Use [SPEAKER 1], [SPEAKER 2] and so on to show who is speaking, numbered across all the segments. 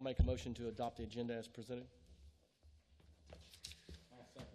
[SPEAKER 1] I'll make a motion to adopt the agenda as presented.
[SPEAKER 2] I'll second.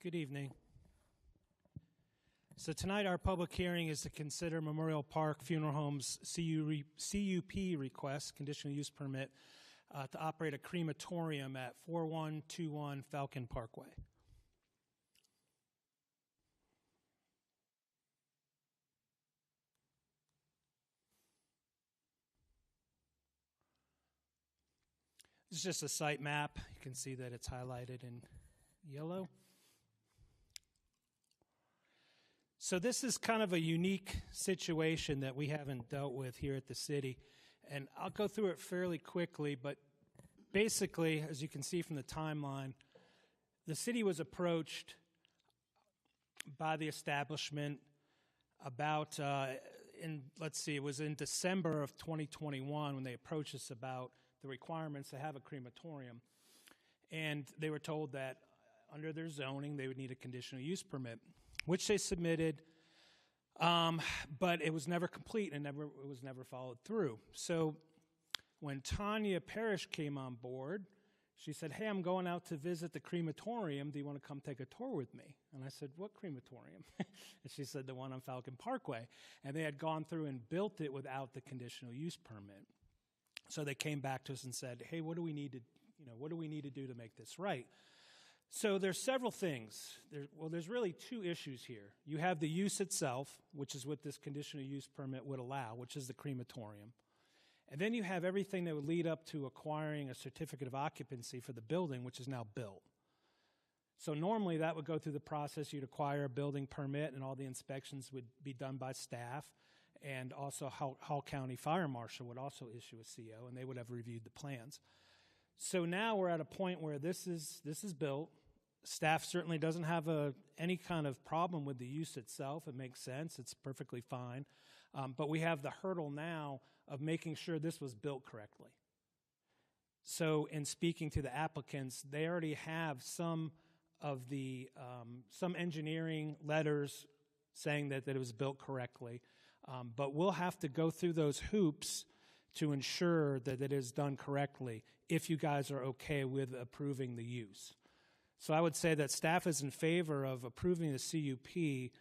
[SPEAKER 3] Good evening. So tonight our public hearing is to consider Memorial Park Funeral Home's CUP request, conditional use permit, to operate a crematorium at 4121 Falcon Parkway. This is just a site map. You can see that it's highlighted in yellow. So this is kind of a unique situation that we haven't dealt with here at the city. And I'll go through it fairly quickly, but basically, as you can see from the timeline, the city was approached by the establishment about, it was in December of 2021 when they approached us about the requirements to have a crematorium. And they were told that under their zoning, they would need a conditional use permit, which they submitted, but it was never complete and it was never followed through. So when Tanya Parrish came on board, she said, "Hey, I'm going out to visit the crematorium. Do you want to come take a tour with me?" And I said, "What crematorium?" And she said, "The one on Falcon Parkway." And they had gone through and built it without the conditional use permit. So they came back to us and said, "Hey, what do we need to do to make this right?" So there's several things. There's really two issues here. You have the use itself, which is what this conditional use permit would allow, which is the crematorium. And then you have everything that would lead up to acquiring a certificate of occupancy for the building, which is now built. So normally that would go through the process. You'd acquire a building permit and all the inspections would be done by staff. And also Hall County Fire Marshal would also issue a CO and they would have reviewed the plans. So now we're at a point where this is built. Staff certainly doesn't have any kind of problem with the use itself. It makes sense. It's perfectly fine. But we have the hurdle now of making sure this was built correctly. So in speaking to the applicants, they already have some engineering letters saying that it was built correctly. But we'll have to go through those hoops to ensure that it is done correctly if you guys are okay with approving the use. So I would say that staff is in favor of approving the CUP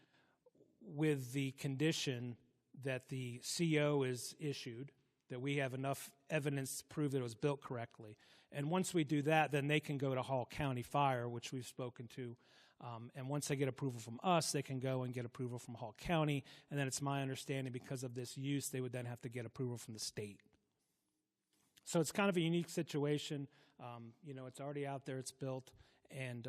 [SPEAKER 3] with the condition that the CO is issued, that we have enough evidence to prove that it was built correctly. And once we do that, then they can go to Hall County Fire, which we've spoken to. And once they get approval from us, they can go and get approval from Hall County. And then it's my understanding because of this use, they would then have to get approval from the state. So it's kind of a unique situation. It's already out there, it's built. And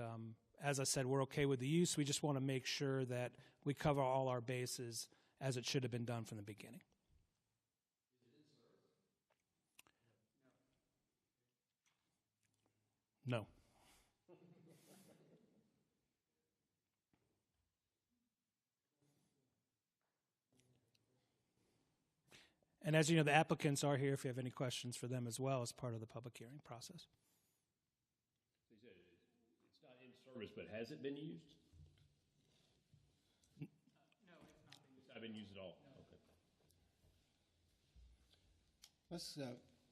[SPEAKER 3] as I said, we're okay with the use. We just want to make sure that we cover all our bases as it should have been done from the beginning. No. And as you know, the applicants are here if you have any questions for them as well as part of the public hearing process.
[SPEAKER 4] So you said it's not in service, but has it been used?
[SPEAKER 3] No, it's not been used.
[SPEAKER 4] It's not been used at all? No.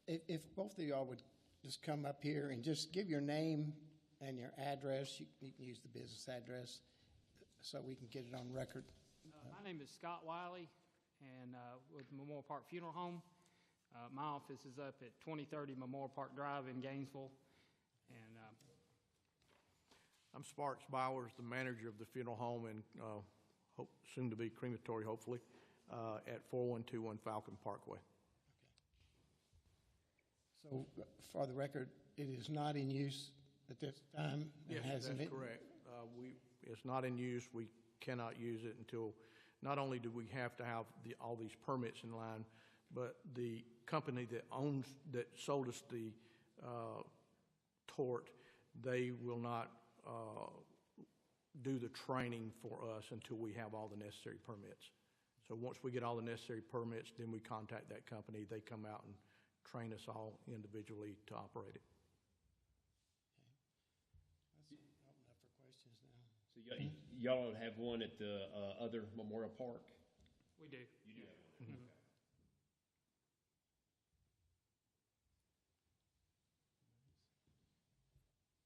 [SPEAKER 5] Okay. If both of y'all would just come up here and just give your name and your address. You can use the business address so we can get it on record.
[SPEAKER 6] My name is Scott Wiley, and with Memorial Park Funeral Home. My office is up at 2030 Memorial Park Drive in Gainesville. And
[SPEAKER 7] I'm Sparks Bowers, the manager of the funeral home and soon to be crematory, hopefully, at 4121 Falcon Parkway.
[SPEAKER 5] Okay. So, for the record, it is not in use at this time?
[SPEAKER 7] Yes, that's correct. It's not in use. We cannot use it until, not only do we have to have all these permits in line, but the company that sold us the tort, they will not do the training for us until we have all the necessary permits. So once we get all the necessary permits, then we contact that company. They come out and train us all individually to operate it.
[SPEAKER 5] Let's open up for questions now.
[SPEAKER 4] So y'all don't have one at the other Memorial Park?
[SPEAKER 6] We do.
[SPEAKER 4] You do have one.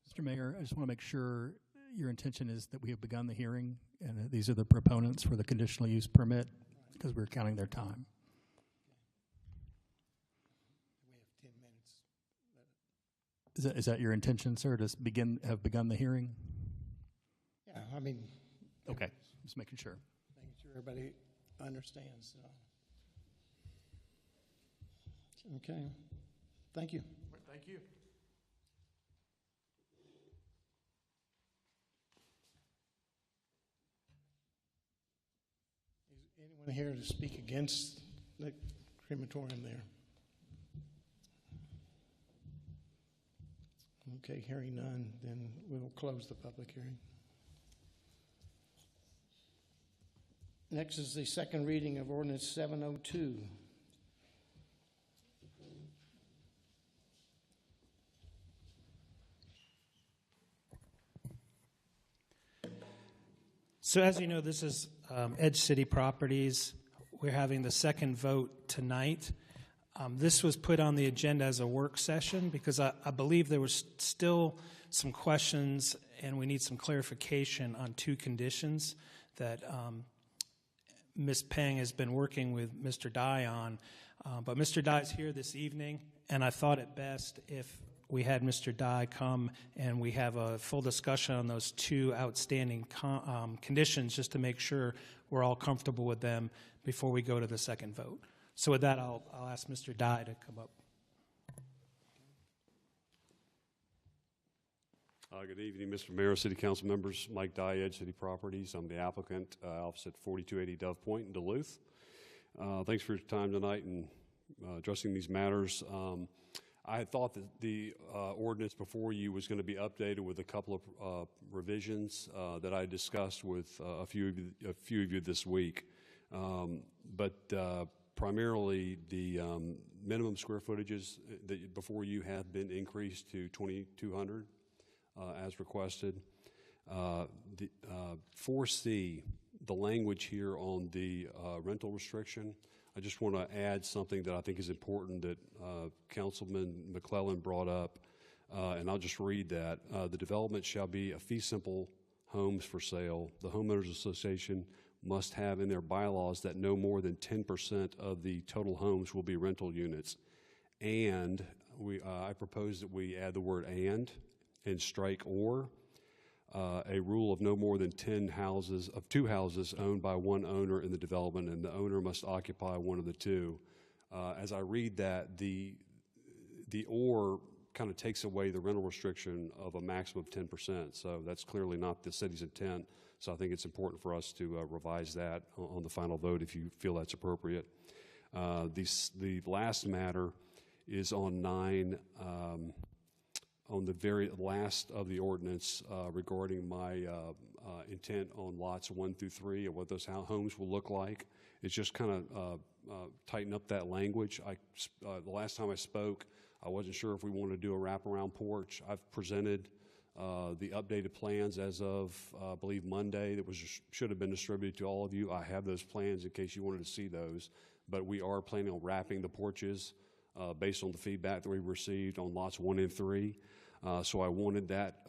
[SPEAKER 2] Mr. Mayor, I just want to make sure your intention is that we have begun the hearing and that these are the proponents for the conditional use permit, because we're counting their time.
[SPEAKER 5] We have 10 minutes.
[SPEAKER 2] Is that your intention, sir, to have begun the hearing?
[SPEAKER 5] Yeah, I mean,
[SPEAKER 2] Okay, just making sure.
[SPEAKER 5] making sure everybody understands. Okay, thank you.
[SPEAKER 7] Thank you.
[SPEAKER 5] Is anyone here to speak against the crematorium there? Okay, hearing none, then we'll close the public hearing. Next is the second reading of ordinance 702.
[SPEAKER 3] So as you know, this is Edge City Properties. We're having the second vote tonight. This was put on the agenda as a work session because I believe there was still some questions and we need some clarification on two conditions that Ms. Peng has been working with Mr. Dye on. But Mr. Dye is here this evening, and I thought it best if we had Mr. Dye come and we have a full discussion on those two outstanding conditions just to make sure we're all comfortable with them before we go to the second vote. So with that, I'll ask Mr. Dye to come up.
[SPEAKER 8] Good evening, Mr. Mayor, City Council members. Mike Dye, Edge City Properties. I'm the applicant, office at 4280 Dove Point in Duluth. Thanks for your time tonight and addressing these matters. I had thought that the ordinance before you was going to be updated with a couple of revisions that I discussed with a few of you this week. But primarily the minimum square footages that before you have been increased to 2,200 as requested. The 4C, the language here on the rental restriction, I just want to add something that I think is important that Councilman McClellan brought up, and I'll just read that. The development shall be a fee simple homes for sale. The Homeowners Association must have in their bylaws that no more than 10% of the total homes will be rental units. And I propose that we add the word and strike or. A rule of no more than 2 houses owned by one owner in the development, and the owner must occupy one of the two. As I read that, the or kind of takes away the rental restriction of a maximum of 10%. So that's clearly not the city's intent. So I think it's important for us to revise that on the final vote if you feel that's appropriate. The last matter is on 9. On the very last of the ordinance regarding my intent on lots 1 through 3 and what those homes will look like. It's just kind of tighten up that language. The last time I spoke, I wasn't sure if we wanted to do a wraparound porch. I've presented the updated plans as of, I believe, Monday that should have been distributed to all of you. I have those plans in case you wanted to see those, but we are planning on wrapping the porches based on the feedback that we received on lots 1 and 3. So I wanted that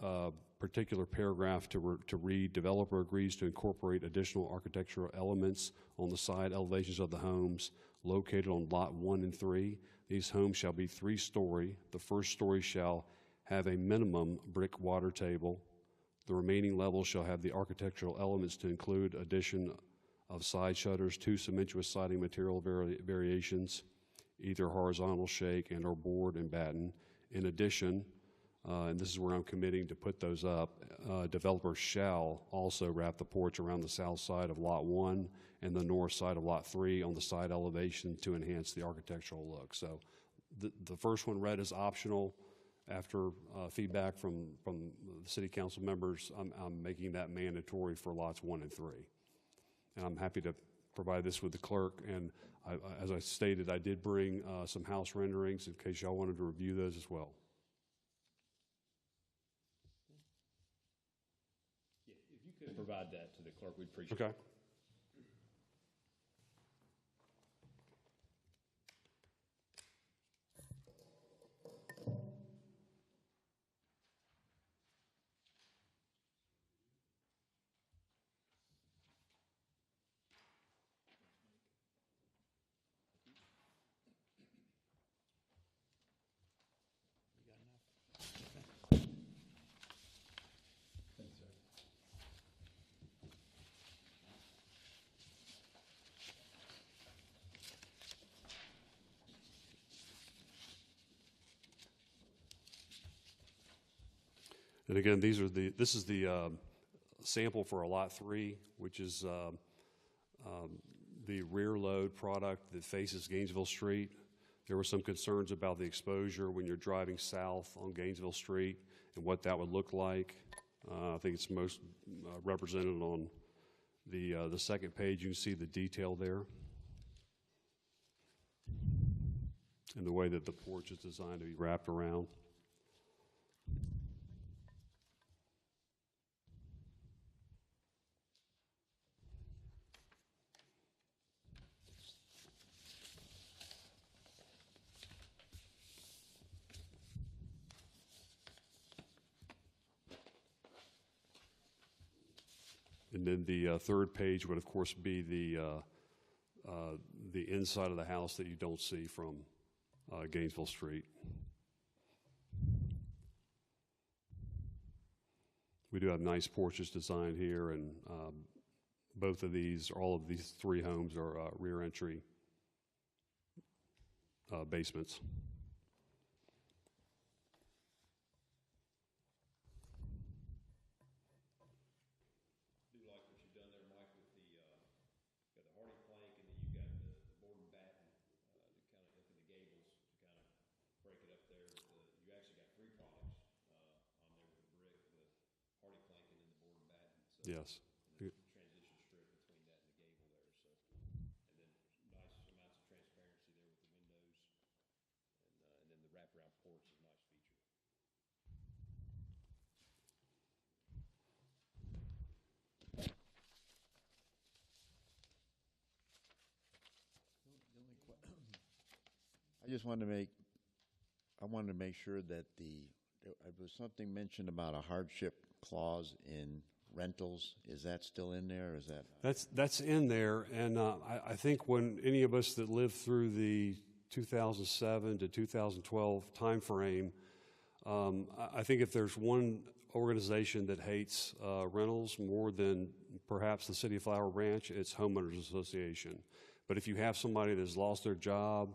[SPEAKER 8] particular paragraph to read, developer agrees to incorporate additional architectural elements on the side elevations of the homes located on lot 1 and 3. These homes shall be 3-story. The first story shall have a minimum brick water table. The remaining levels shall have the architectural elements to include addition of side shutters, 2 cementous siding material variations, either horizontal shake and or board and batten. In addition, and this is where I'm committing to put those up. Developers shall also wrap the porch around the south side of Lot 1 and the north side of Lot 3 on the side elevation to enhance the architectural look. So the first one read is optional. After feedback from the city council members, I'm making that mandatory for lots 1 and 3. And I'm happy to provide this with the clerk. And as I stated, I did bring some house renderings in case y'all wanted to review those as well.
[SPEAKER 4] Yeah, if you could provide that to the clerk, we'd appreciate it.
[SPEAKER 8] Okay. And again, this is the sample for a Lot 3, which is the rear load product that faces Gainesville Street. There were some concerns about the exposure when you're driving south on Gainesville Street and what that would look like. I think it's most represented on the second page. You can see the detail there and the way that the porch is designed to be wrapped around. And then the third page would, of course, be the inside of the house that you don't see from Gainesville Street. We do have nice porches designed here, and both of these, all of these 3 homes are rear entry basements. Yes.
[SPEAKER 4] Transition strip between that and the gable there, so, and then nice amounts of transparency there with the windows, and then the wraparound porch is a nice feature.
[SPEAKER 9] I wanted to make sure that there was something mentioned about a hardship clause in rentals. Is that still in there, or is that?
[SPEAKER 8] That's in there, and I think when any of us that lived through the 2007 to 2012 timeframe, I think if there's one organization that hates rentals more than perhaps the City of Flower Branch, it's Homeowners Association. But if you have somebody that's lost their job,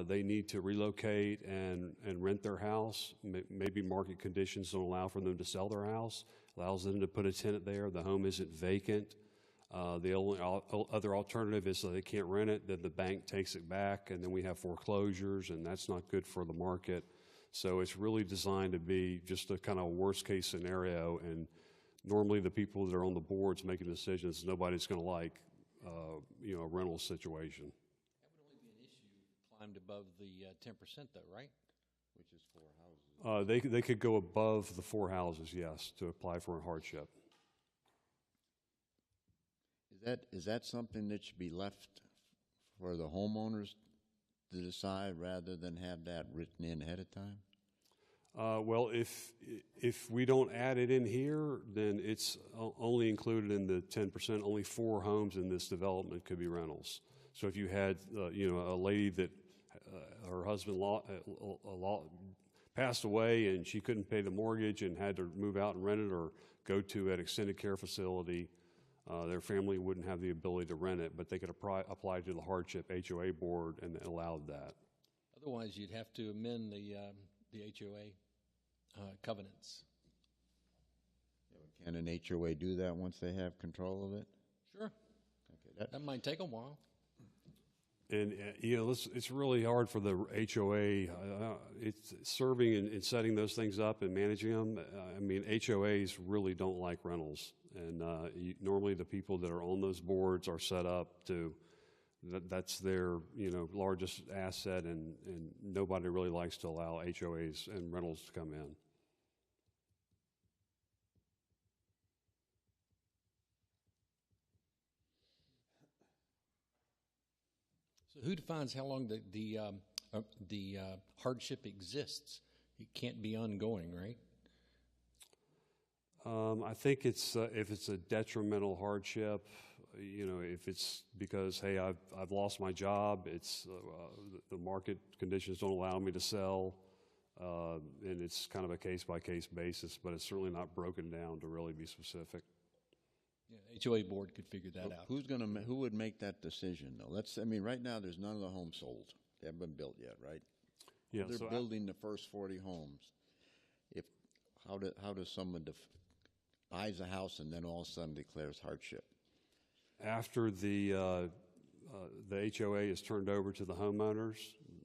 [SPEAKER 8] they need to relocate and rent their house. Maybe market conditions don't allow for them to sell their house, allows them to put a tenant there. The home isn't vacant. The only other alternative is that they can't rent it, then the bank takes it back, and then we have foreclosures, and that's not good for the market. So it's really designed to be just a kind of worst-case scenario, and normally the people that are on the boards making decisions, nobody's going to like a rental situation.
[SPEAKER 10] That would only be an issue if climbed above the 10% though, right?
[SPEAKER 9] Which is 4 houses.
[SPEAKER 8] They could go above the 4 houses, yes, to apply for a hardship.
[SPEAKER 9] Is that something that should be left for the homeowners to decide rather than have that written in ahead of time?
[SPEAKER 8] Well, if we don't add it in here, then it's only included in the 10%. Only 4 homes in this development could be rentals. So if you had, a lady that her husband passed away and she couldn't pay the mortgage and had to move out and rent it or go to an extended care facility, their family wouldn't have the ability to rent it, but they could apply to the hardship HOA board and allowed that.
[SPEAKER 10] Otherwise, you'd have to amend the HOA. covenants.
[SPEAKER 9] Can an HOA do that once they have control of it?
[SPEAKER 10] Sure.
[SPEAKER 9] Okay,
[SPEAKER 10] That might take a while.
[SPEAKER 8] And, it's really hard for the HOA. It's serving and setting those things up and managing them. I mean, HOAs really don't like rentals. And normally the people that are on those boards are set up to, that's their, largest asset, and nobody really likes to allow HOAs and rentals to come in.
[SPEAKER 10] So who defines how long the hardship exists? It can't be ongoing, right?
[SPEAKER 8] I think it's if it's a detrimental hardship, if it's because, hey, I've lost my job, it's the market conditions don't allow me to sell, and it's kind of a case-by-case basis, but it's certainly not broken down to really be specific.
[SPEAKER 10] Yeah, HOA board could figure that out.
[SPEAKER 9] Who would make that decision, though? Right now, there's none of the homes sold. They haven't been built yet, right?
[SPEAKER 8] Yeah,
[SPEAKER 9] They're
[SPEAKER 8] so
[SPEAKER 9] building the first 40 homes. How does someone buys a house and then all of a sudden declares hardship?
[SPEAKER 8] after the HOA is turned over to the homeowners,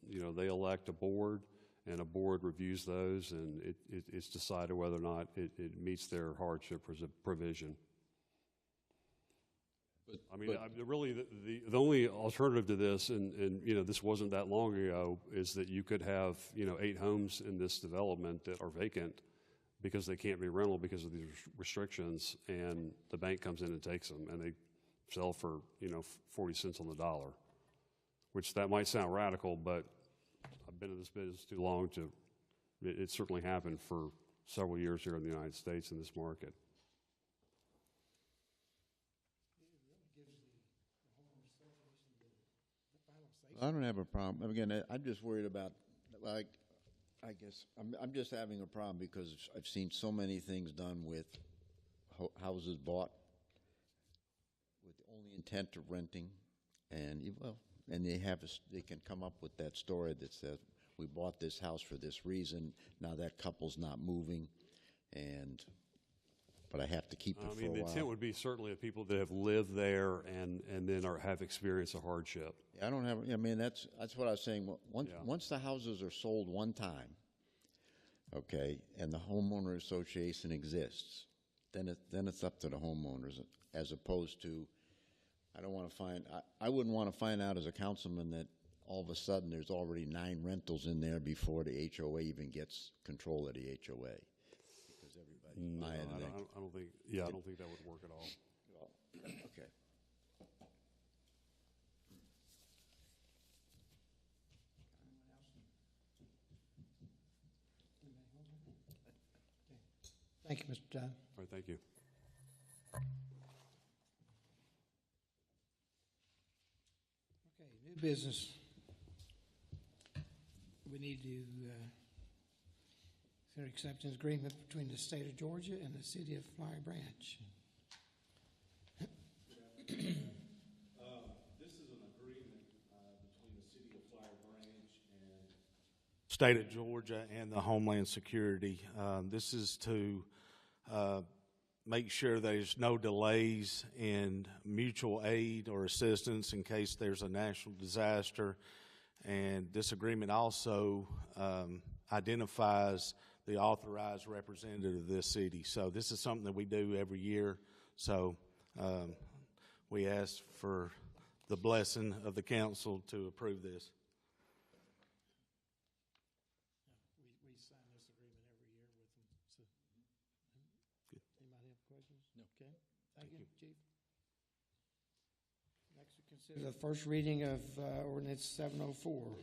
[SPEAKER 8] they elect a board, and a board reviews those, and it's decided whether or not it meets their hardship provision. Really, the only alternative to this, and this wasn't that long ago, is that you could have 8 homes in this development that are vacant because they can't be rental because of these restrictions, and the bank comes in and takes them, and they sell for 40 cents on the dollar, which that might sound radical, but I've been in this business too long to. It certainly happened for several years here in the United States in this market.
[SPEAKER 9] I don't have a problem. Again, I'm just worried about, I guess, I'm just having a problem because I've seen so many things done with houses bought with the only intent of renting, and they can come up with that story that says, we bought this house for this reason, now that couple's not moving, but I have to keep it for a while.
[SPEAKER 8] The intent would be certainly of people that have lived there and then have experienced a hardship.
[SPEAKER 9] I don't have. That's what I was saying. Once the houses are sold one time, okay, and the homeowner association exists, then it's up to the homeowners, as opposed to, I wouldn't want to find out as a councilman that all of a sudden there's already 9 rentals in there before the HOA even gets control of the HOA.
[SPEAKER 8] No, I don't think. Yeah, I don't think that would work at all.
[SPEAKER 9] Okay.
[SPEAKER 5] Thank you, Mr. Dunn.
[SPEAKER 8] All right, thank you.
[SPEAKER 5] Okay, new business. We need to consider acceptance agreement between the state of Georgia and the city of Flowery Branch.
[SPEAKER 11] This is an agreement between the city of Flowery Branch and state of Georgia and the Homeland Security. This is to make sure there's no delays in mutual aid or assistance in case there's a national disaster. And this agreement also identifies the authorized representative of this city. So this is something that we do every year. So we ask for the blessing of the council to approve this.
[SPEAKER 5] We sign this agreement every year with them. So, anybody have questions?
[SPEAKER 10] No.
[SPEAKER 5] Okay. Thank you, Chief. Next, we consider the first reading of ordinance 704.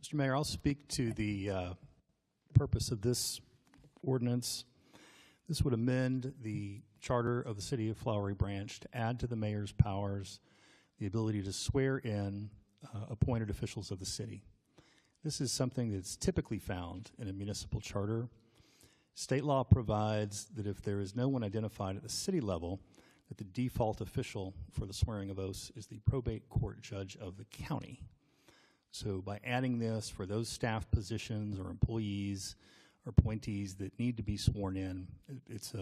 [SPEAKER 2] Mr. Mayor, I'll speak to the purpose of this ordinance. This would amend the charter of the city of Flowery Branch to add to the mayor's powers the ability to swear in appointed officials of the city. This is something that's typically found in a municipal charter. State law provides that if there is no one identified at the city level, that the default official for the swearing of oaths is the probate court judge of the county. So by adding this for those staff positions or employees or appointees that need to be sworn in, it's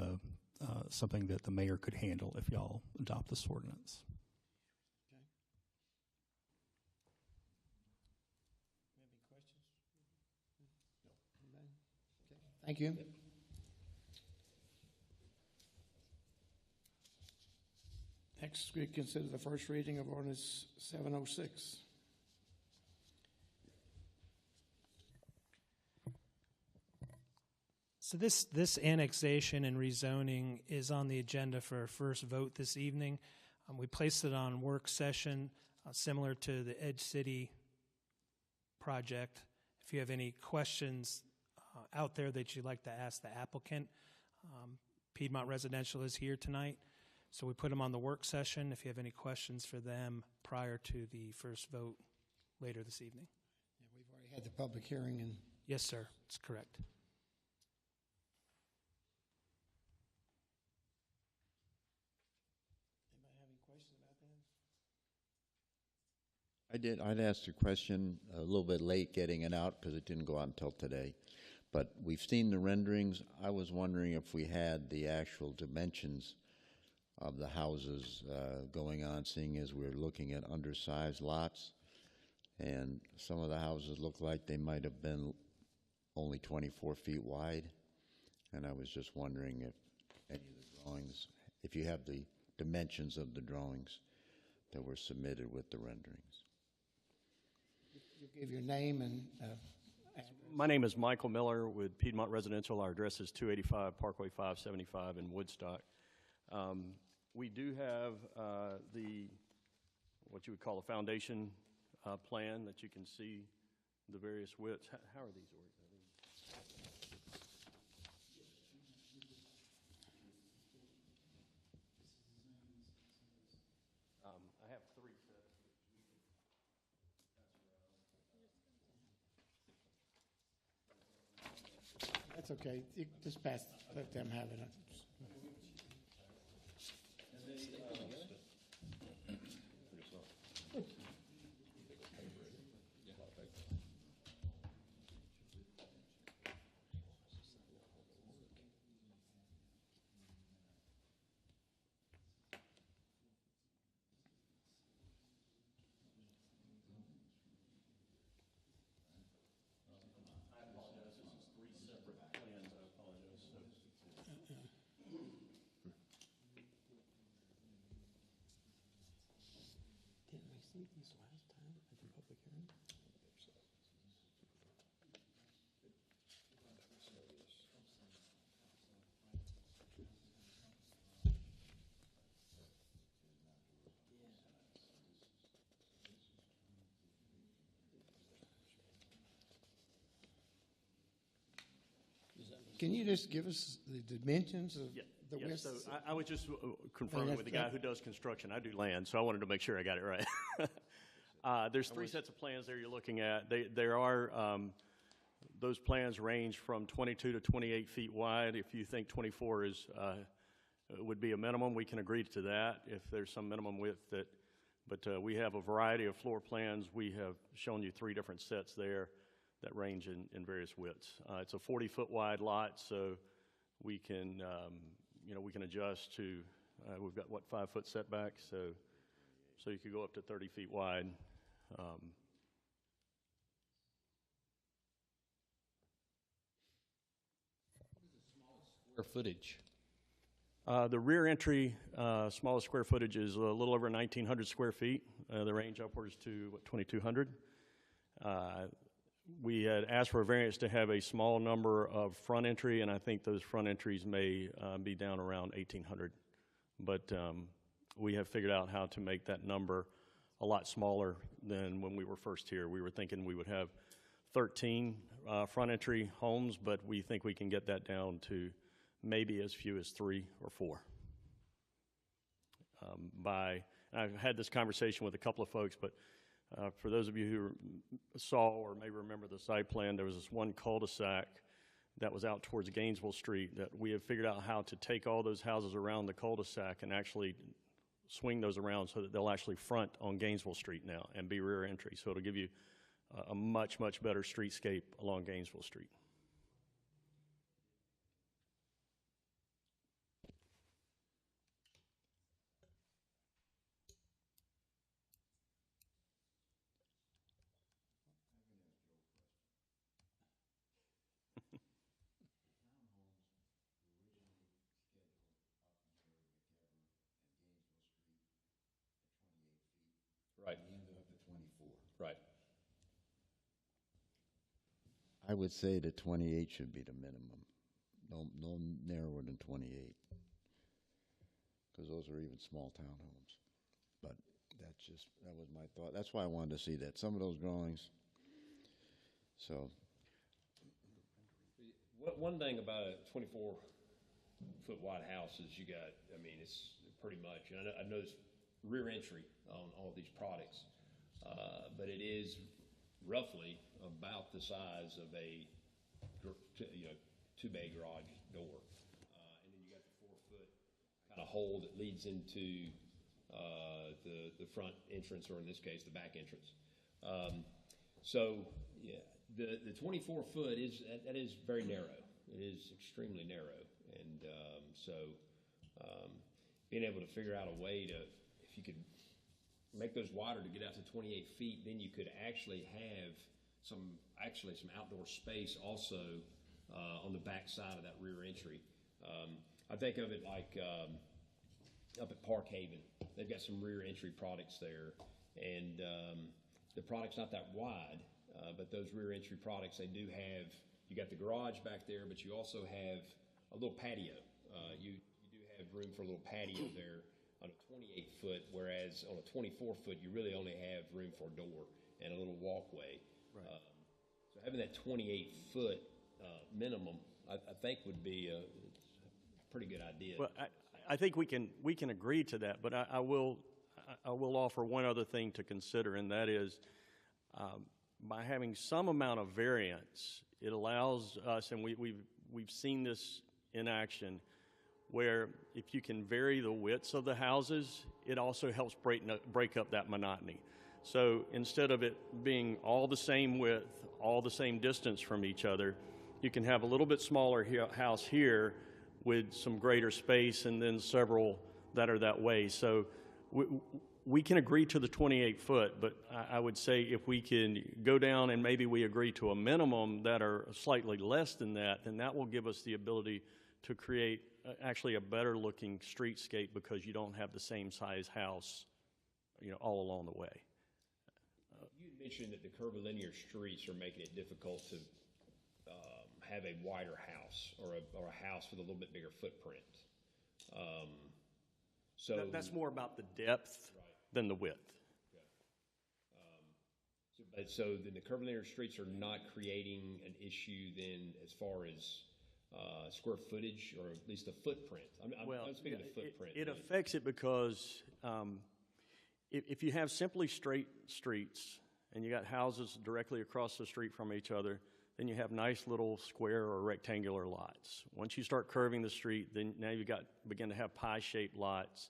[SPEAKER 2] something that the mayor could handle if y'all adopt this ordinance.
[SPEAKER 5] Any questions? No. Okay. Thank you. Next, we consider the first reading of ordinance 706.
[SPEAKER 3] So this annexation and rezoning is on the agenda for our first vote this evening. We placed it on work session, similar to the Edge City project. If you have any questions out there that you'd like to ask the applicant, Piedmont Residential is here tonight, so we put them on the work session. If you have any questions for them prior to the first vote later this evening.
[SPEAKER 5] Yeah, we've already had the public hearing, and
[SPEAKER 3] Yes, sir, that's correct.
[SPEAKER 5] anybody have any questions about that?
[SPEAKER 9] I did. I'd asked a question a little bit late getting it out because it didn't go out until today. But we've seen the renderings. I was wondering if we had the actual dimensions of the houses going on, seeing as we're looking at undersized lots. And some of the houses look like they might have been only 24 feet wide. And I was just wondering if any of the drawings, if you have the dimensions of the drawings that were submitted with the renderings.
[SPEAKER 5] You give your name and address.
[SPEAKER 12] My name is Michael Miller with Piedmont Residential. Our address is 285 Parkway 575 in Woodstock. We do have what you would call a foundation plan that you can see the various widths. How are these ordered? I have three sets.
[SPEAKER 5] That's okay. You just pass, let them have it. Didn't we see these last time at the public hearing? Can you just give us the dimensions of the
[SPEAKER 12] Yeah,
[SPEAKER 5] width?
[SPEAKER 12] so I was just confirming with the guy who does construction. I do land, so I wanted to make sure I got it right. There's three sets of plans there you're looking at. There are, those plans range from 22 to 28 feet wide. If you think 24 would be a minimum, we can agree to that if there's some minimum width but we have a variety of floor plans. We have shown you three different sets there that range in various widths. It's a 40-foot wide lot, so we can, we can adjust to, we've got, 5-foot setback, so you could go up to 30 feet wide.
[SPEAKER 10] Square footage.
[SPEAKER 12] The rear entry, smallest square footage is a little over 1,900 square feet. The range upwards to 2,200. We had asked for a variance to have a small number of front entry, and I think those front entries may be down around 1,800. But we have figured out how to make that number a lot smaller than when we were first here. We were thinking we would have 13 front entry homes, but we think we can get that down to maybe as few as 3 or 4. I've had this conversation with a couple of folks, but for those of you who saw or may remember the site plan, there was this one cul-de-sac that was out towards Gainesville Street that we have figured out how to take all those houses around the cul-de-sac and actually swing those around so that they'll actually front on Gainesville Street now and be rear entry. So it'll give you a much, much better streetscape along Gainesville Street.
[SPEAKER 1] Right.
[SPEAKER 9] We ended up at 24.
[SPEAKER 1] Right.
[SPEAKER 9] I would say that 28 should be the minimum. No narrower than 28. Because those are even small townhomes. But that was my thought. That's why I wanted to see that. Some of those drawings. So.
[SPEAKER 1] One thing about a 24-foot wide house is you got, I mean, it's pretty much, and I noticed rear entry on all these products, but it is roughly about the size of a, two-bay garage door. And then you got the 4-foot kind of hole that leads into the front entrance, or in this case, the back entrance. So, yeah, the 24-foot that is very narrow. It is extremely narrow, and being able to figure out a way to, if you could make those wider to get out to 28 feet, then you could actually have some outdoor space also on the back side of that rear entry. I think of it like up at Park Haven. They've got some rear entry products there, and the product's not that wide, but those rear entry products, they do have, you got the garage back there, but you also have a little patio. You do have room for a little patio there on a 28-foot, whereas on a 24-foot, you really only have room for a door and a little walkway.
[SPEAKER 12] Right.
[SPEAKER 1] So having that 28-foot minimum, I think would be a pretty good idea.
[SPEAKER 12] Well, I think we can agree to that, but I will offer one other thing to consider, and that is by having some amount of variance, it allows us, and we've seen this in action, where if you can vary the widths of the houses, it also helps break up that monotony. So instead of it being all the same width, all the same distance from each other, you can have a little bit smaller house here with some greater space, and then several that are that way. So we can agree to the 28-foot, but I would say if we can go down and maybe we agree to a minimum that are slightly less than that, then that will give us the ability to create actually a better looking streetscape, because you don't have the same size house, all along the way.
[SPEAKER 1] You mentioned that the curvilinear streets are making it difficult to have a wider house or a house with a little bit bigger footprint. So
[SPEAKER 12] That's more about the depth than the width.
[SPEAKER 1] Okay. So then the curvilinear streets are not creating an issue then as far as square footage, or at least the footprint. I'm speaking of the footprint.
[SPEAKER 12] It affects it because if you have simply straight streets and you got houses directly across the street from each other, then you have nice little square or rectangular lots. Once you start curving the street, then now you begin to have pie-shaped lots,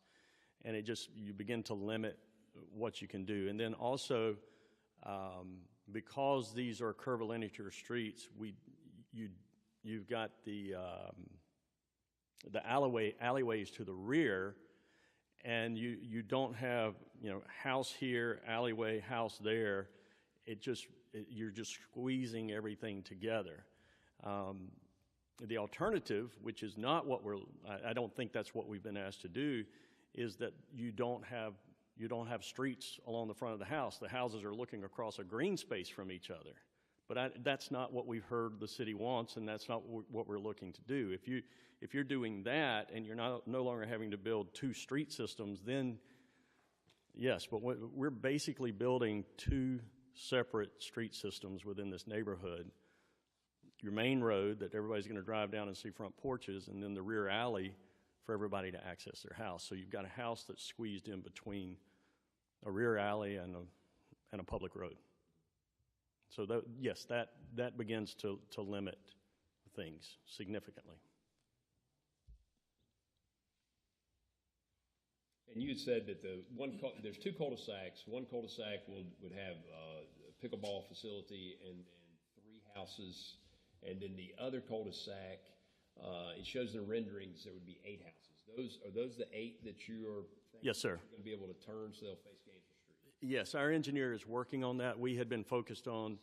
[SPEAKER 12] and you begin to limit what you can do. And then also, because these are curvilinear streets, you've got the alleyways to the rear, and you don't have house here, alleyway, house there. You're just squeezing everything together. The alternative, which is not what I don't think that's what we've been asked to do, is that you don't have streets along the front of the house. The houses are looking across a green space from each other. But that's not what we've heard the city wants, and that's not what we're looking to do. If you're doing that and you're no longer having to build two street systems, then yes, but we're basically building two separate street systems within this neighborhood. Your main road that everybody's going to drive down and see front porches, and then the rear alley for everybody to access their house. So you've got a house that's squeezed in between a rear alley and a public road. So yes, that begins to limit things significantly.
[SPEAKER 1] And you had said that there's two cul-de-sacs. One cul-de-sac would have pickleball facility and then 3 houses. And then the other cul-de-sac, it shows in the renderings there would be 8 houses. Are those the 8 that you're
[SPEAKER 12] Yes, sir.
[SPEAKER 1] going to be able to turn so they'll face Gainesville Street?
[SPEAKER 12] Yes, our engineer is working on that. We had been focused on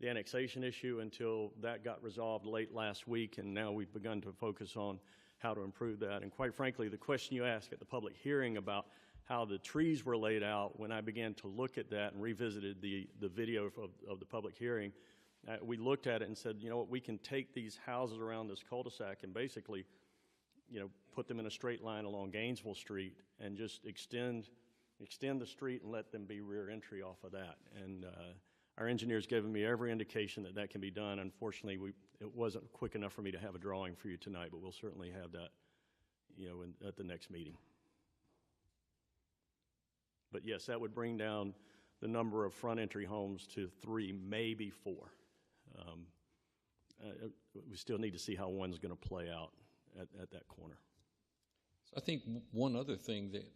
[SPEAKER 12] the annexation issue until that got resolved late last week, and now we've begun to focus on how to improve that. And quite frankly, the question you asked at the public hearing about how the trees were laid out, when I began to look at that and revisited the video of the public hearing, we looked at it and said, you know what, we can take these houses around this cul-de-sac and basically, you know, put them in a straight line along Gainesville Street and just extend the street and let them be rear entry off of that. And our engineer's given me every indication that that can be done. Unfortunately, it wasn't quick enough for me to have a drawing for you tonight, but we'll certainly have that, you know, at the next meeting. But yes, that would bring down the number of front entry homes to 3, maybe 4. We still need to see how one's going to play out at that corner.
[SPEAKER 10] So I think one other thing that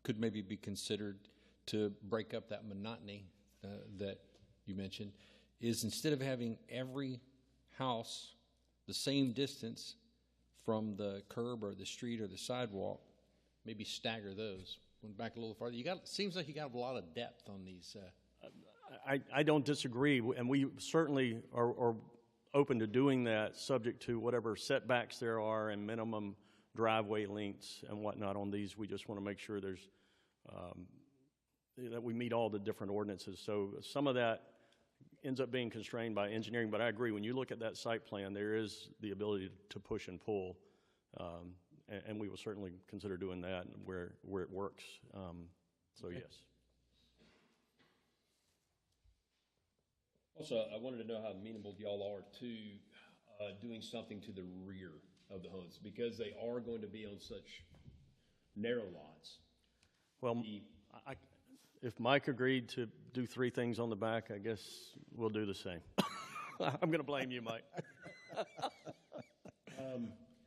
[SPEAKER 10] could maybe be considered to break up that monotony that you mentioned is, instead of having every house the same distance from the curb or the street or the sidewalk, maybe stagger those. Went back a little farther. Seems like you got a lot of depth on these.
[SPEAKER 12] I don't disagree, and we certainly are open to doing that, subject to whatever setbacks there are and minimum driveway lengths and whatnot on these. We just want to make sure there's that we meet all the different ordinances. So some of that ends up being constrained by engineering, but I agree, when you look at that site plan, there is the ability to push and pull, and we will certainly consider doing that where it works. So yes.
[SPEAKER 1] Also, I wanted to know how amenable y'all are to doing something to the rear of the homes, because they are going to be on such narrow lots.
[SPEAKER 12] Well, if Mike agreed to do 3 things on the back, I guess we'll do the same. I'm going to blame you, Mike.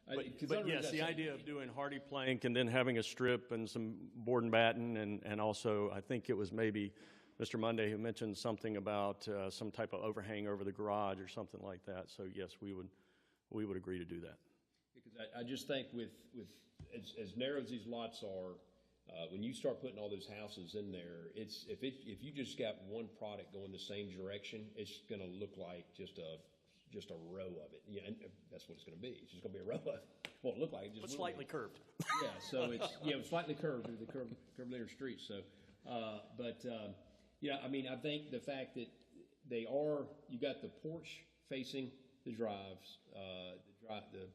[SPEAKER 12] But yes, the idea of doing hardy plank and then having a strip and some board and batten, and also I think it was maybe Mr. Monday who mentioned something about some type of overhang over the garage or something like that. So yes, we would agree to do that.
[SPEAKER 1] Because I just think with as narrow as these lots are, when you start putting all those houses in there, if you just got one product going the same direction, it's going to look like just a row of it. Yeah, and that's what it's going to be. It's just going to be a row of it. Won't look like it. Just
[SPEAKER 12] but slightly curved.
[SPEAKER 1] Yeah, so it's slightly curved through the curvilinear street. So, I mean, I think the fact that you got the porch facing the drives, the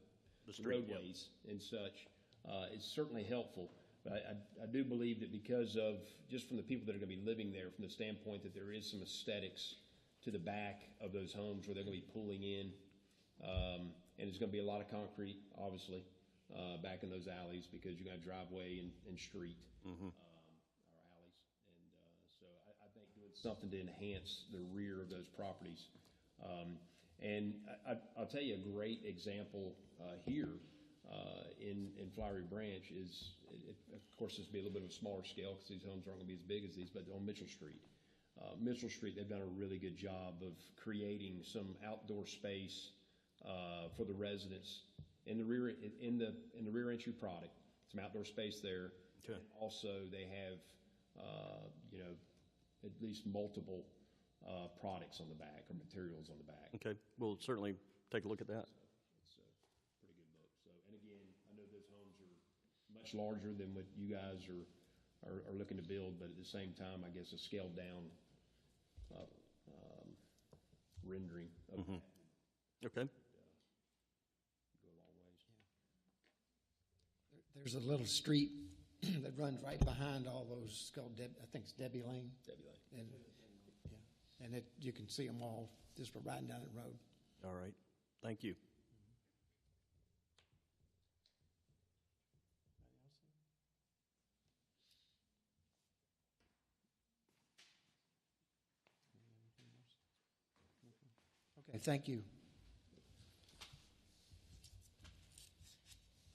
[SPEAKER 1] roadways, yep, and such, is certainly helpful. But I do believe that because of, just from the people that are going to be living there, from the standpoint that there is some aesthetics to the back of those homes where they're going to be pulling in, and there's going to be a lot of concrete, obviously, back in those alleys, because you got driveway and street,
[SPEAKER 12] mm-hmm,
[SPEAKER 1] or alleys, and so I think doing something to enhance the rear of those properties. And I'll tell you a great example here in Flowery Branch is, of course, this will be a little bit of a smaller scale because these homes aren't going to be as big as these, but on Mitchell Street. Mitchell Street, they've done a really good job of creating some outdoor space for the residents in the rear entry product. Some outdoor space there.
[SPEAKER 12] Okay.
[SPEAKER 1] And also, they have at least multiple products on the back, or materials on the back.
[SPEAKER 12] Okay, we'll certainly take a look at that.
[SPEAKER 1] It's a pretty good look. So, and again, I know those homes are much larger than what you guys are looking to build, but at the same time, I guess a scaled down rendering of
[SPEAKER 12] Mm-hmm.
[SPEAKER 1] that.
[SPEAKER 12] Okay.
[SPEAKER 1] Go a long ways.
[SPEAKER 5] There's a little street that runs right behind all those. It's called I think it's Debbie Lane.
[SPEAKER 1] Debbie Lane.
[SPEAKER 5] And you can see them all just for riding down the road.
[SPEAKER 12] All right. Thank you.
[SPEAKER 5] Okay, thank you.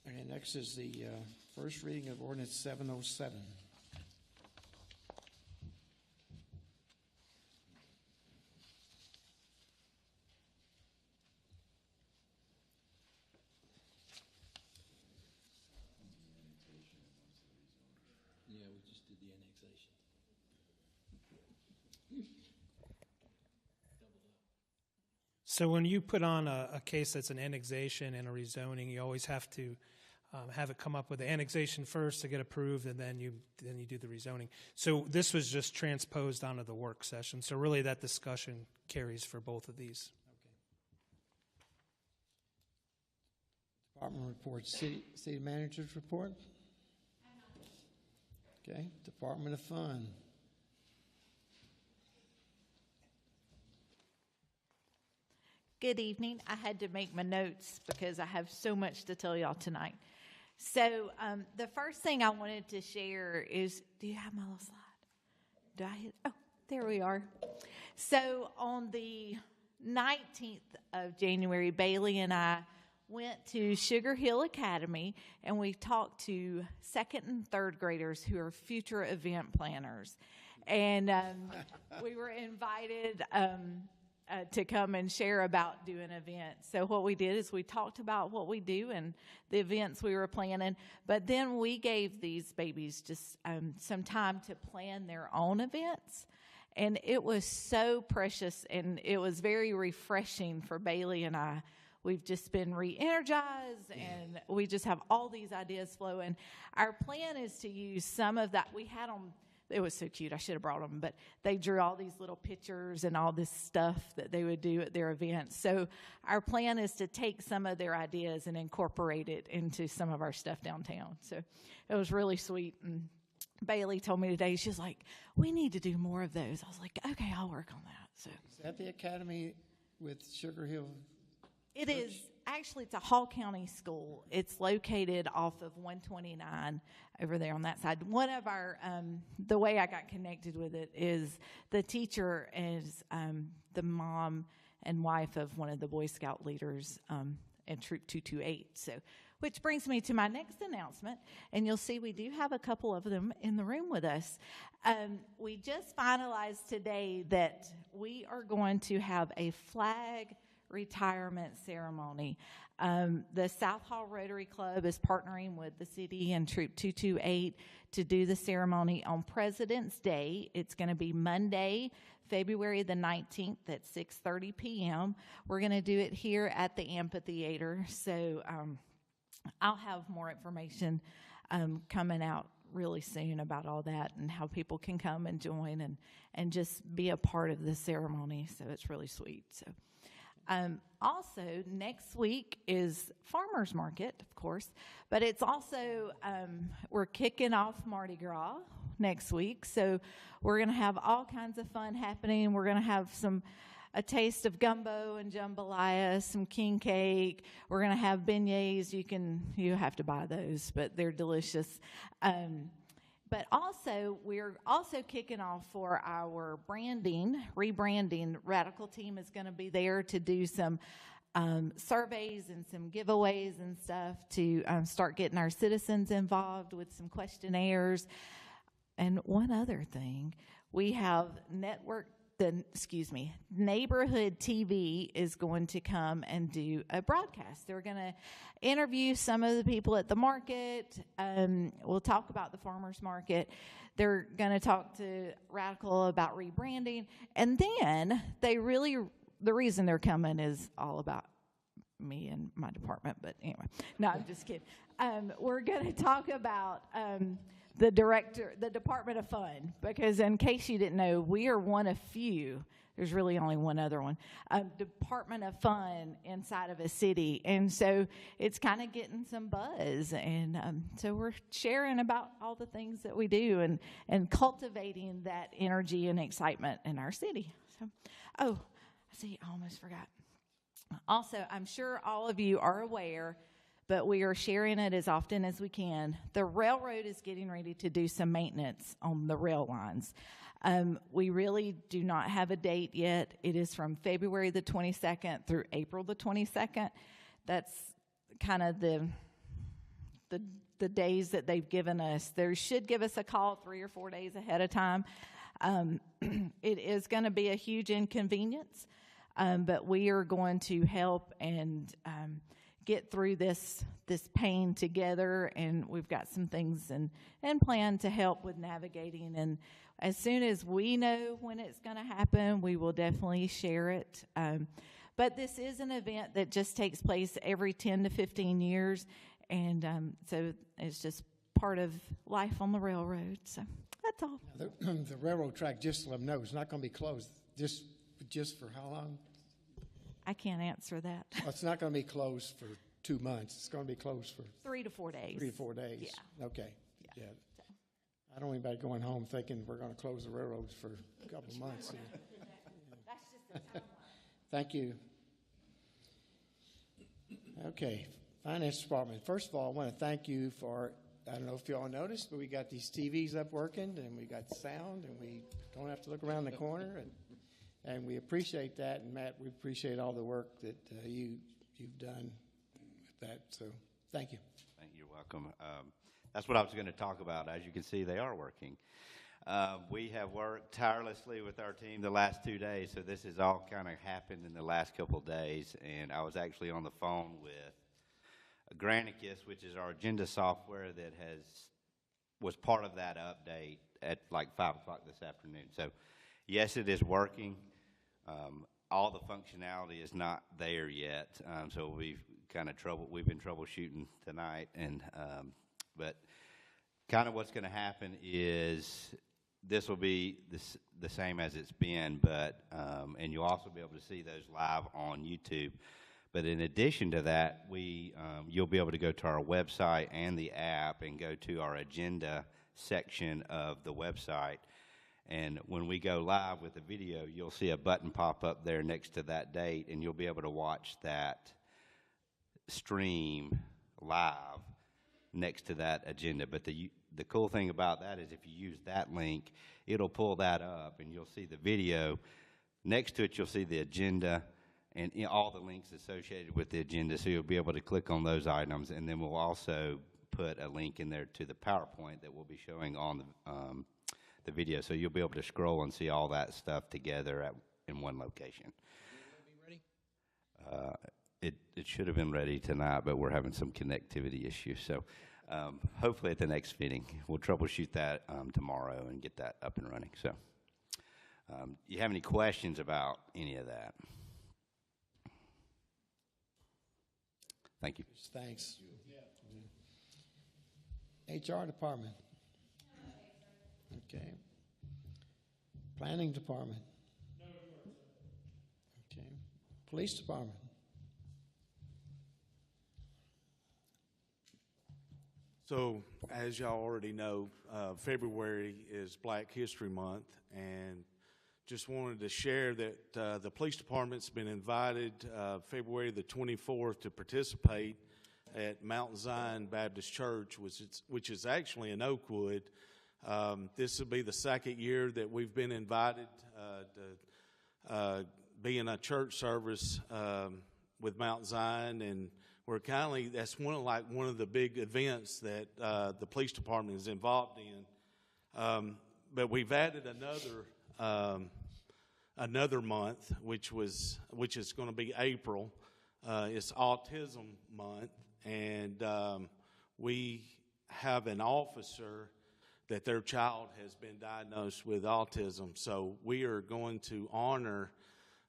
[SPEAKER 5] And next is the first reading of ordinance 707.
[SPEAKER 3] So when you put on a case that's an annexation and a rezoning, you always have to have it come up with the annexation first to get approved, and then you do the rezoning. So this was just transposed onto the work session. So really that discussion carries for both of these.
[SPEAKER 5] Department reports, city manager's report. Okay, Department of Fun.
[SPEAKER 13] Good evening. I had to make my notes because I have so much to tell y'all tonight. So the first thing I wanted to share is, do you have my little slide? Do I hit? Oh, there we are. So on the 19th of January, Bailey and I went to Sugar Hill Academy, and we talked to second and third graders who are future event planners. And we were invited to come and share about doing events. So what we did is we talked about what we do and the events we were planning, but then we gave these babies just some time to plan their own events. And it was so precious, and it was very refreshing for Bailey and I. We've just been re-energized, and we just have all these ideas flowing. Our plan is to use some of that. We had them. It was so cute. I should have brought them, but they drew all these little pictures and all this stuff that they would do at their events. So our plan is to take some of their ideas and incorporate it into some of our stuff downtown. So it was really sweet. And Bailey told me today, she's like, we need to do more of those. I was like, okay, I'll work on that. So
[SPEAKER 5] is that the academy with Sugar Hill?
[SPEAKER 13] It is. Actually, it's a Hall County school. It's located off of 129 over there on that side. One of our, the way I got connected with it is the teacher is the mom and wife of one of the Boy Scout leaders in Troop 228. So, which brings me to my next announcement, and you'll see we do have a couple of them in the room with us. We just finalized today that we are going to have a flag retirement ceremony. The South Hall Rotary Club is partnering with the city and Troop 228 to do the ceremony on President's Day. It's going to be Monday, February the 19th at 6:30 p.m. We're going to do it here at the amphitheater. So I'll have more information coming out really soon about all that and how people can come and join and just be a part of the ceremony. So it's really sweet. So. Also, next week is Farmers Market, of course, but it's also, we're kicking off Mardi Gras next week, so we're going to have all kinds of fun happening. We're going to have a taste of gumbo and jambalaya, some king cake. We're going to have beignets. You have to buy those, but they're delicious. But also, we're also kicking off for our rebranding. Radical team is going to be there to do some surveys and some giveaways and stuff to start getting our citizens involved with some questionnaires. And one other thing, we have Neighborhood TV is going to come and do a broadcast. They're going to interview some of the people at the market. We'll talk about the farmers market. They're going to talk to Radical about rebranding. And then the reason they're coming is all about me and my department. But anyway, no, I'm just kidding. We're going to talk about the Department of Fun, because in case you didn't know, we are one of few. There's really only one other one, Department of Fun inside of a city. And so it's kind of getting some buzz. And so we're sharing about all the things that we do and cultivating that energy and excitement in our city. So, I almost forgot. Also, I'm sure all of you are aware, but we are sharing it as often as we can. The railroad is getting ready to do some maintenance on the rail lines. We really do not have a date yet. It is from February the 22nd through April the 22nd. That's kind of the days that they've given us. They should give us a call 3 or 4 days ahead of time. It is going to be a huge inconvenience, but we are going to help and get through this pain together, and we've got some things and plan to help with navigating. And as soon as we know when it's going to happen, we will definitely share it. But this is an event that just takes place every 10 to 15 years, and so it's just part of life on the railroad. So that's all.
[SPEAKER 5] The railroad track, just to let them know, is not going to be closed. Just for how long?
[SPEAKER 13] I can't answer that.
[SPEAKER 5] Well, it's not going to be closed for 2 months. It's going to be closed for
[SPEAKER 13] 3 to 4 days.
[SPEAKER 5] 3 to 4 days.
[SPEAKER 13] Yeah.
[SPEAKER 5] Okay. Yeah. I don't want anybody going home thinking we're going to close the railroads for a couple of months.
[SPEAKER 13] That's just the timeline.
[SPEAKER 5] Thank you. Okay, Finance Department. First of all, I want to thank you for, I don't know if you all noticed, but we got these TVs up working, and we got sound, and we don't have to look around the corner, and we appreciate that. And Matt, we appreciate all the work that you've done with that. So thank you.
[SPEAKER 14] You're welcome. That's what I was going to talk about. As you can see, they are working. We have worked tirelessly with our team the last 2 days, so this has all kind of happened in the last couple of days. And I was actually on the phone with Granicus, which is our agenda software that was part of that update at like 5 o'clock this afternoon. So, yes, it is working. All the functionality is not there yet, so we've been troubleshooting tonight, but kind of what's going to happen is this will be the same as it's been, but and you'll also be able to see those live on YouTube. But in addition to that, you'll be able to go to our website and the app and go to our agenda section of the website. And when we go live with the video, you'll see a button pop up there next to that date, and you'll be able to watch that stream live next to that agenda. But the cool thing about that is if you use that link, it'll pull that up, and you'll see the video. Next to it, you'll see the agenda and all the links associated with the agenda, so you'll be able to click on those items, and then we'll also put a link in there to the PowerPoint that we'll be showing on the video, so you'll be able to scroll and see all that stuff together in one location. Will it be ready? It should have been ready tonight, but we're having some connectivity issues, so hopefully at the next meeting we'll troubleshoot that tomorrow and get that up and running. So you have any questions about any of that? Thank you.
[SPEAKER 5] Thanks. HR Department. Okay. Planning Department. Okay. Police Department.
[SPEAKER 11] So, as y'all already know, February is Black History Month, and just wanted to share that the police department's been invited February the 24th to participate at Mount Zion Baptist Church, which is actually in Oakwood. This will be the second year that we've been invited to be in a church service with Mount Zion, and that's one of the big events that the police department is involved in. But we've added another month, which is going to be April. It's Autism Month, and we have an officer that their child has been diagnosed with autism. So we are going to honor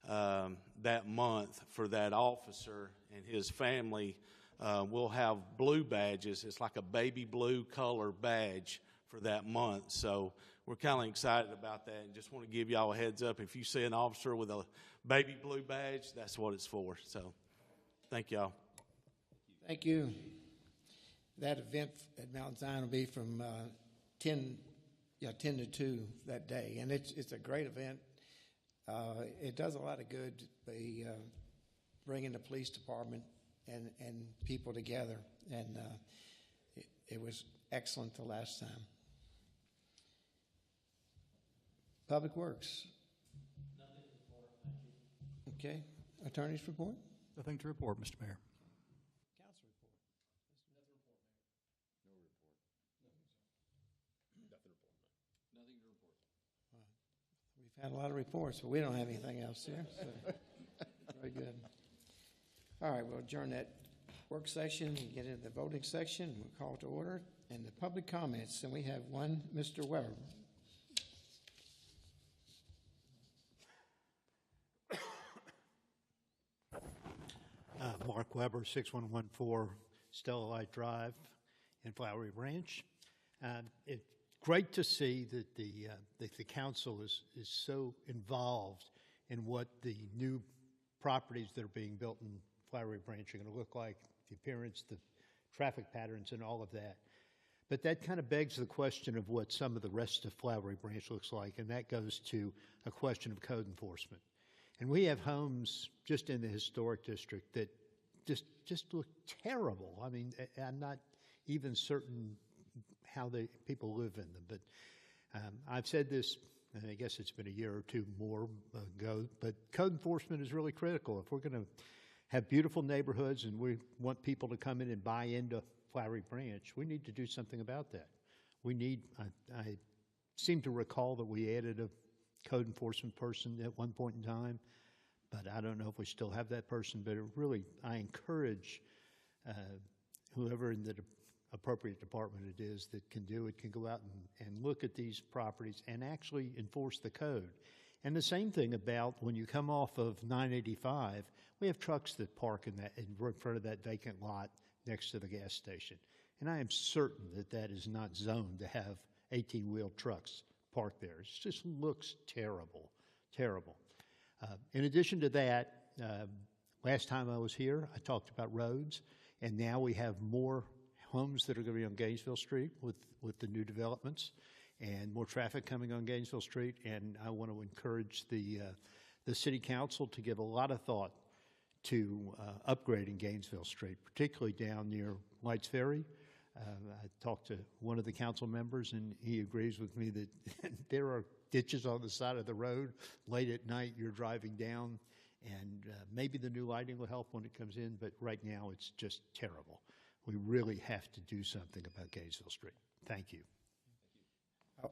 [SPEAKER 11] that month for that officer and his family. We'll have blue badges. It's like a baby blue color badge for that month. So we're kind of excited about that, and just want to give y'all a heads up. If you see an officer with a baby blue badge, that's what it's for. So thank y'all.
[SPEAKER 5] Thank you. That event at Mount Zion will be from 10 to 2 that day, and it's a great event. It does a lot of good by bringing the police department and people together, and it was excellent the last time. Public Works. Nothing to report. Thank you. Okay. Attorney's report?
[SPEAKER 2] Nothing to report, Mr. Mayor.
[SPEAKER 5] Council report.
[SPEAKER 4] No report. Nothing to report.
[SPEAKER 5] We've had a lot of reports, but we don't have anything else here. So. Very good. All right, we'll adjourn that work session and get into the voting section. We'll call to order. And the public comments, and we have one, Mr. Weber.
[SPEAKER 15] Mark Weber, 6114 Stella Light Drive in Flowery Branch. It's great to see that the council is so involved in what the new properties that are being built in Flowery Branch are going to look like, the appearance, the traffic patterns, and all of that. But that kind of begs the question of what some of the rest of Flowery Branch looks like, and that goes to a question of code enforcement. And we have homes just in the historic district that just look terrible. I mean, I'm not even certain how people live in them. But I've said this, and I guess it's been a year or two more ago, but code enforcement is really critical. If we're going to have beautiful neighborhoods and we want people to come in and buy into Flowery Branch, we need to do something about that. I seem to recall that we added a code enforcement person at one point in time, but I don't know if we still have that person. But I encourage whoever in the appropriate department it is that can do it, can go out and look at these properties and actually enforce the code. And the same thing about when you come off of 985, we have trucks that park in front of that vacant lot next to the gas station. And I am certain that that is not zoned to have 18-wheel trucks parked there. It just looks terrible, terrible. In addition to that, last time I was here, I talked about roads, and now we have more homes that are going to be on Gainesville Street with the new developments, and more traffic coming on Gainesville Street. And I want to encourage the city council to give a lot of thought to upgrading Gainesville Street, particularly down near Lights Ferry. I talked to one of the council members, and he agrees with me that there are ditches on the side of the road. Late at night, you're driving down, and maybe the new lighting will help when it comes in, but right now it's just terrible. We really have to do something about Gainesville Street. Thank you.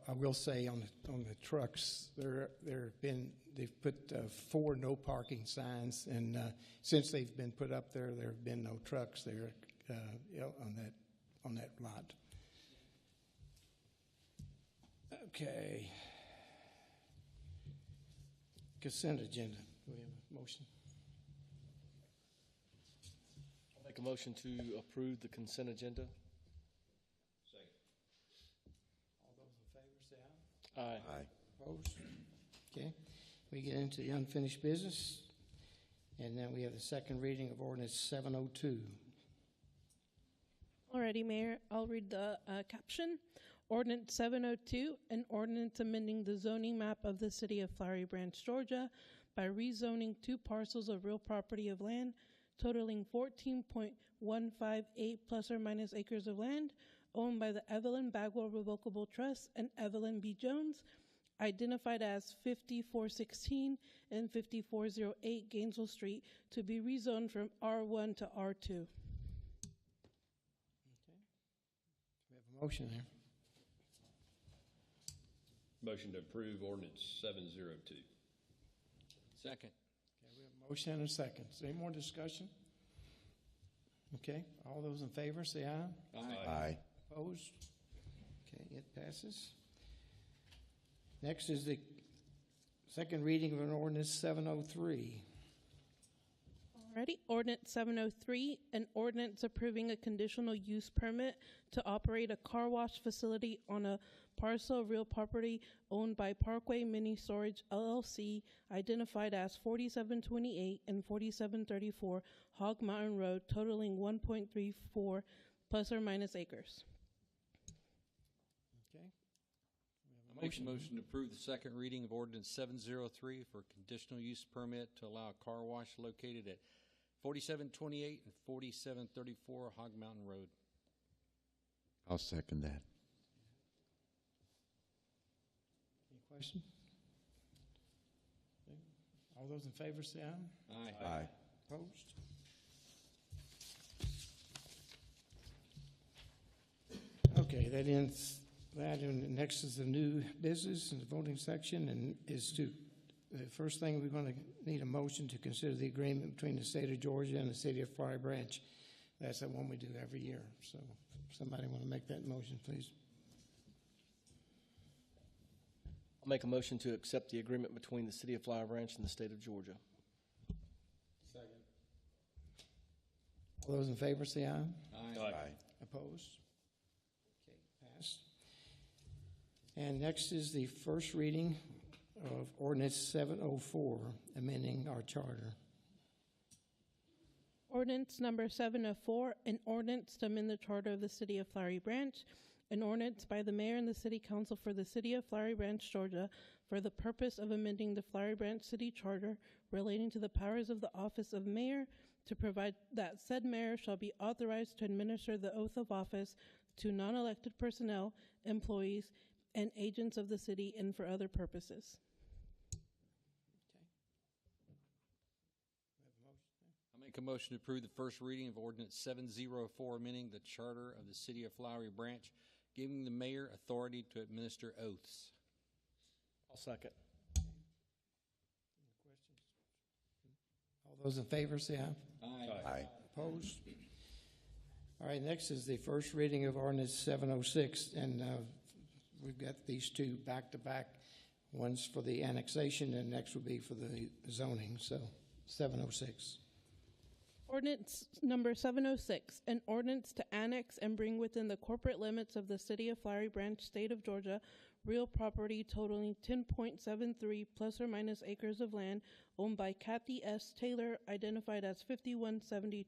[SPEAKER 5] I will say on the trucks, they've put 4 no parking signs, and since they've been put up there have been no trucks there on that lot. Okay. Consent agenda. Do we have a motion?
[SPEAKER 16] I'll make a motion to approve the consent agenda.
[SPEAKER 4] Second.
[SPEAKER 5] All those in favor say aye.
[SPEAKER 16] Aye.
[SPEAKER 9] Aye.
[SPEAKER 5] Opposed? Okay. We get into the unfinished business, and then we have the second reading of ordinance 702.
[SPEAKER 17] Alrighty, Mayor, I'll read the caption. Ordinance 702, an ordinance amending the zoning map of the city of Flowery Branch, Georgia by rezoning 2 parcels of real property of land totaling 14.158 plus or minus acres of land owned by the Evelyn Bagwell Revocable Trust and Evelyn B. Jones, identified as 5416 and 5408 Gainesville Street, to be rezoned from R1 to R2.
[SPEAKER 5] Okay. We have a motion there.
[SPEAKER 4] Motion to approve ordinance 702.
[SPEAKER 10] Second.
[SPEAKER 5] Okay, we have a motion and a second. Is there any more discussion? Okay, all those in favor say aye.
[SPEAKER 10] Aye.
[SPEAKER 9] Aye.
[SPEAKER 5] Opposed? Okay, it passes. Next is the second reading of an ordinance 703.
[SPEAKER 17] Alrighty, ordinance 703, an ordinance approving a conditional use permit to operate a car wash facility on a parcel of real property owned by Parkway Mini Storage LLC, identified as 4728 and 4734 Hog Mountain Road, totaling 1.34 plus or minus acres.
[SPEAKER 5] Okay.
[SPEAKER 10] I make a motion to approve the second reading of ordinance 703 for conditional use permit to allow a car wash located at 4728 and 4734 Hog Mountain Road.
[SPEAKER 9] I'll second that.
[SPEAKER 5] Any questions? Okay. All those in favor say aye.
[SPEAKER 10] Aye.
[SPEAKER 9] Aye.
[SPEAKER 5] Opposed? Okay, that ends that. And next is the new business in the voting section, and is to the first thing we're going to need a motion to consider the agreement between the state of Georgia and the city of Flowery Branch. That's the one we do every year. So if somebody want to make that motion, please.
[SPEAKER 16] I'll make a motion to accept the agreement between the City of Flowery Branch and the State of Georgia.
[SPEAKER 5] All those in favor say aye.
[SPEAKER 9] Aye.
[SPEAKER 5] Opposed? Okay, passed. And next is the first reading of ordinance 704, amending our charter.
[SPEAKER 17] Ordinance number 704, an ordinance to amend the charter of the City of Flowery Branch, an ordinance by the mayor and the city council for the City of Flowery Branch, Georgia, for the purpose of amending the Flowery Branch City Charter relating to the powers of the office of mayor, to provide that said mayor shall be authorized to administer the oath of office to non-elected personnel, employees, and agents of the city, and for other purposes.
[SPEAKER 10] I make a motion to approve the first reading of ordinance 704, amending the charter of the City of Flowery Branch, giving the mayor authority to administer oaths.
[SPEAKER 16] I'll second.
[SPEAKER 5] All those in favor say aye.
[SPEAKER 10] Aye.
[SPEAKER 9] Aye.
[SPEAKER 5] Opposed? All right, next is the first reading of ordinance 706, and we've got these two back-to-back. One's for the annexation, and next will be for the zoning. So 706.
[SPEAKER 17] Ordinance number 706, an ordinance to annex and bring within the corporate limits of the City of Flowery Branch, State of Georgia, real property totaling 10.73 plus or minus acres of land owned by Kathy S. Taylor, identified as 5170